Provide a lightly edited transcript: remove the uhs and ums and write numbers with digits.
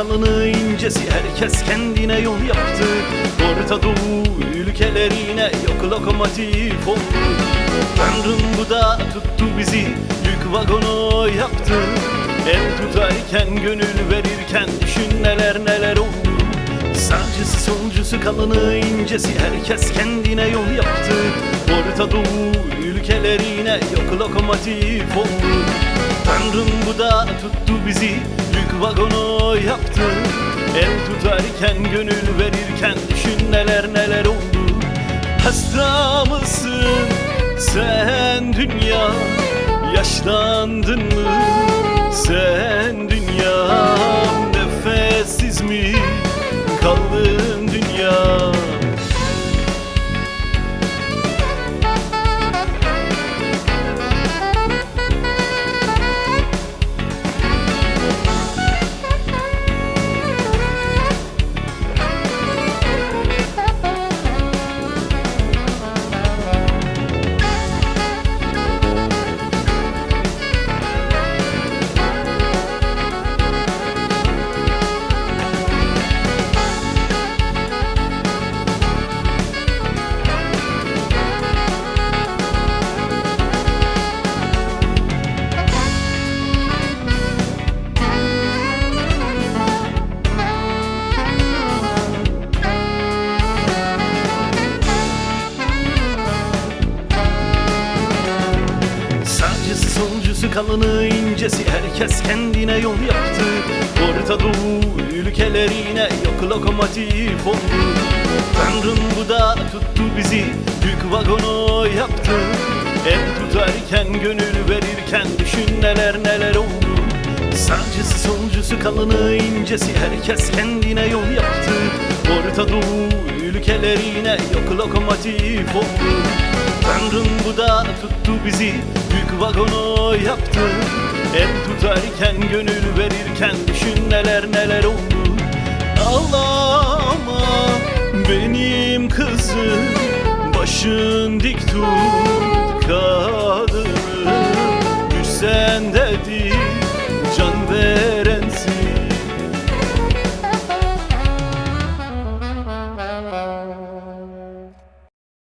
kalını incesi herkes kendine yol yaptı. Orta Doğu ülkelerine yok lokomotif oldu. Tanrım bu da tuttu bizi, yük vagonu yaptı. El tutarken gönül verirken düşün neler neler oldu. Sağcısı solcusu kalını incesi herkes kendine yol yaptı. Orta Doğu ülkelerine yok lokomotif oldu. Tanrım bu da tuttu bizi, yük vagonu yaptı. El tutarken gönül verirken düşün neler neler oldu. Hasta mısın sen dünya, yaşlandın mı sen dünya? Nefessiz mi kaldın dünya? Solcusu kalını incesi herkes kendine yol yaptı. Orta Doğu ülkelerine yok lokomotif oldu. Tanrım bu da tuttu bizi, yük vagonu yaptı. El tutarken gönül verirken düşün neler neler oldu. Sağcısı solcusu kalını incesi herkes kendine yol yaptı. Orta Doğu ülkelerine yok lokomotif oldu. Tanrım bu da tuttu bizi, yük vagonu yaptı. El tutarken gönül verirken düşün neler neler oldu. Ağlama benim kızım, başın dik tut kadını. Güç sende değil